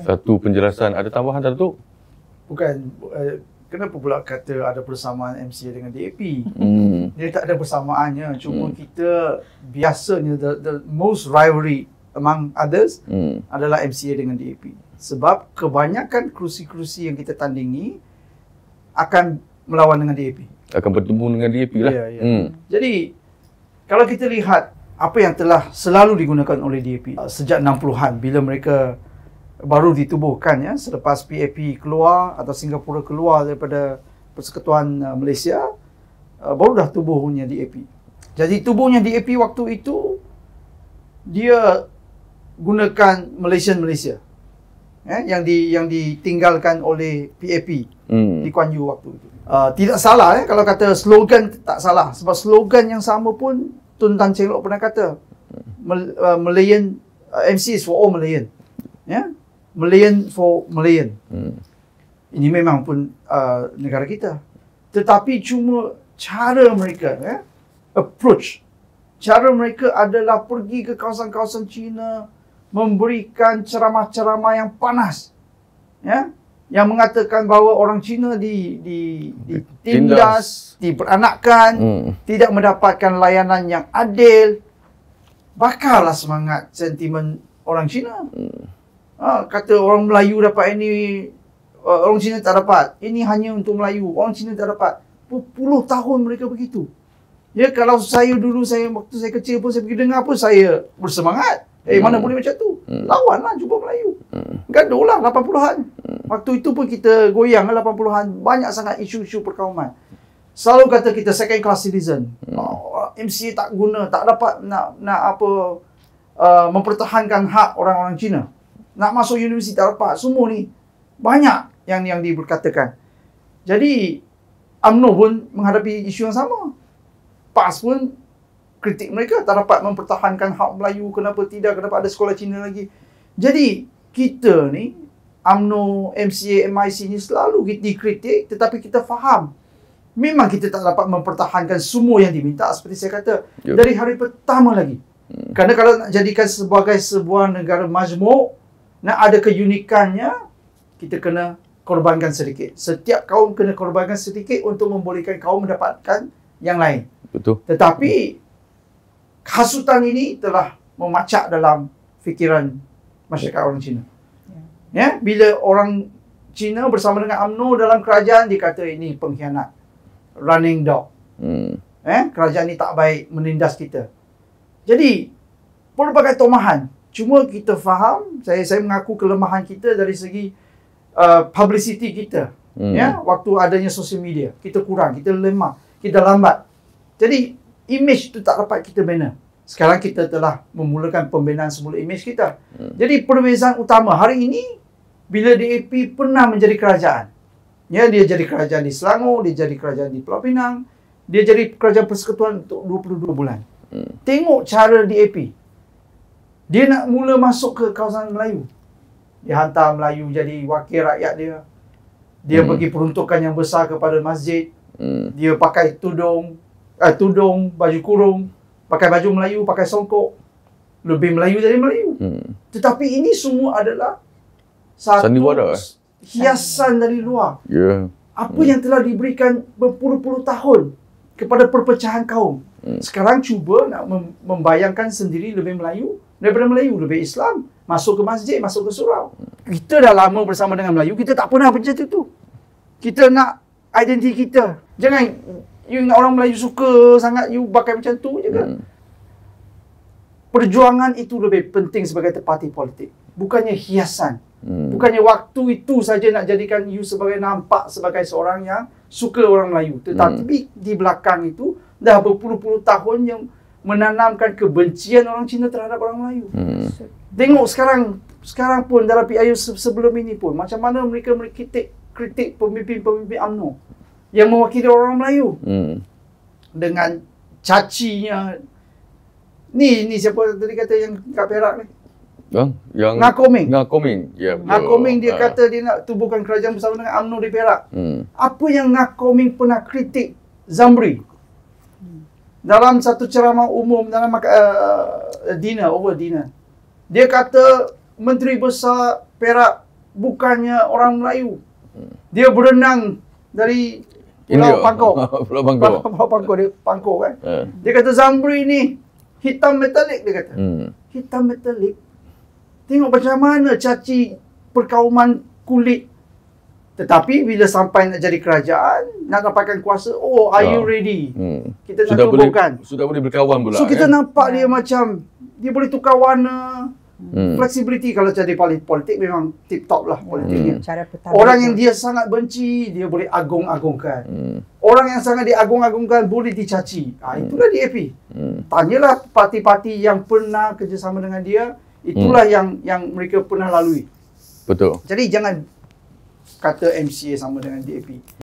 Satu penjelasan. Ada tambahan Datuk? Bukan. Kenapa pula kata ada persamaan MCA dengan DAP? Dia tak ada persamaannya. Cuma kita biasanya the most rivalry among others adalah MCA dengan DAP. Sebab kebanyakan kerusi-kerusi yang kita tandingi akan melawan dengan DAP. Akan bertemu dengan DAP lah. Ya, ya. Jadi, kalau kita lihat apa yang telah selalu digunakan oleh DAP sejak 60-an bila mereka baru ditubuhkan, ya, selepas PAP keluar atau Singapura keluar daripada Persekutuan Malaysia, baru dah tubuhnya DAP. Jadi tubuhnya DAP waktu itu dia gunakan Malaysia, yang ditinggalkan oleh PAP di Kuan Yew waktu itu. Tidak salah, kalau kata slogan tak salah, sebab slogan yang sama pun Tun Tan Cheng Lock pernah kata, Malayan, MC is for all Malayan, ya. Malayan for Malayan. Ini memang pun negara kita. Tetapi cuma cara mereka, approach, cara mereka adalah pergi ke kawasan-kawasan Cina, memberikan ceramah-ceramah yang panas, ya, yang mengatakan bahawa orang Cina ditindas, diperanakkan, tidak mendapatkan layanan yang adil. Bakarlah semangat sentimen orang Cina. Kata orang Melayu dapat ini, orang Cina tak dapat. Ini hanya untuk Melayu. Orang Cina tak dapat. Puluh tahun mereka begitu. Ya, kalau saya dulu, waktu saya kecil pun, saya pergi dengar pun, saya bersemangat. Mana boleh macam tu? Lawanlah, jumpa Melayu. Gaduh lah 80-an. Waktu itu pun kita goyang 80-an. Banyak sangat isu-isu perkauman. Selalu kata kita second class citizen. MCA tak guna, tak dapat nak mempertahankan hak orang-orang Cina. Nak masuk universiti tak dapat. Semua ni banyak yang diberkatakan. Jadi UMNO pun menghadapi isu yang sama. PAS pun kritik mereka, tak dapat mempertahankan hak Melayu. Kenapa ada sekolah Cina lagi. Jadi kita ni, UMNO, MCA, MIC ni selalu dikritik, tetapi kita faham memang kita tak dapat mempertahankan semua yang diminta. Seperti saya kata, dari hari pertama lagi. Kerana kalau nak jadikan sebagai sebuah negara majmuk, nak ada keunikannya, kita kena korbankan sedikit. Setiap kaum kena korbankan sedikit untuk membolehkan kaum mendapatkan yang lain. Betul. Tetapi hasutan ini telah memacak dalam fikiran masyarakat orang Cina. Ya, bila orang Cina bersama dengan UMNO dalam kerajaan, dikata ini pengkhianat, running dog. Kerajaan ini tak baik, menindas kita. Jadi pelbagai tomahan. Cuma kita faham, saya mengaku kelemahan kita dari segi publicity kita. Ya, waktu adanya sosial media, kita kurang, kita lemah, kita lambat. Jadi image itu tak dapat kita bina. Sekarang kita telah memulakan pembinaan semula image kita. Jadi perbezaan utama hari ini, bila DAP pernah menjadi kerajaan. Ya, dia jadi kerajaan di Selangor, dia jadi kerajaan di Pulau Pinang, dia jadi kerajaan persekutuan untuk 22 bulan. Tengok cara DAP. Dia nak mula masuk ke kawasan Melayu. Dia hantar Melayu jadi wakil rakyat dia. Dia bagi peruntukan yang besar kepada masjid. Dia pakai tudung, baju kurung, pakai baju Melayu, pakai songkok. Lebih Melayu dari Melayu. Tetapi ini semua adalah satu hiasan dari luar. Apa yang telah diberikan berpuluh-puluh tahun kepada perpecahan kaum. Sekarang cuba nak membayangkan sendiri lebih Melayu daripada Melayu, lebih Islam, masuk ke masjid, masuk ke surau. Kita dah lama bersama dengan Melayu, kita tak pernah macam itu. Kita nak identiti kita. Jangan you nak orang Melayu suka sangat, you pakai macam tu je kan. Perjuangan itu lebih penting sebagai parti politik. Bukannya hiasan. Bukannya waktu itu saja nak jadikan you sebagai nampak sebagai seorang yang suka orang Melayu. Tetapi di belakang itu dah berpuluh-puluh tahun yang menanamkan kebencian orang Cina terhadap orang Melayu. Tengok sekarang pun dalam PIU sebelum ini pun, macam mana mereka kritik pemimpin-pemimpin UMNO yang mewakili orang Melayu. Dengan cacinya. Ni siapa tadi kata yang kat Perak ni? Yang Ngakoming. Ya, Ngakoming dia kata dia nak tubuhkan kerajaan bersama dengan UMNO di Perak. Apa yang Ngakoming pernah kritik Zamri? Dalam satu ceramah umum dalam dinner, dia kata Menteri Besar Perak bukannya orang Melayu. Dia berenang dari Pulau Pangkor. Pulau Pangkor. Pulau Pangkor, dia Pangkor kan. Dia kata Zamri ni hitam metalik, dia kata. Hitam metalik. Tengok macam mana caci perkauman kulit. Tetapi bila sampai nak jadi kerajaan, nak dapatkan kuasa, are you ready? Kita nak tubuhkan. Sudah boleh berkawan pula. So kita nampak dia macam, dia boleh tukar warna. Flexibility kalau jadi politik memang tip top lah politiknya. Orang yang dia sangat benci, dia boleh agung-agungkan. Orang yang sangat diagung-agungkan boleh dicaci. Itulah DAP. Tanyalah parti-parti yang pernah kerjasama dengan dia, itulah yang mereka pernah lalui. Betul. Jadi jangan kata MCA sama dengan DAP.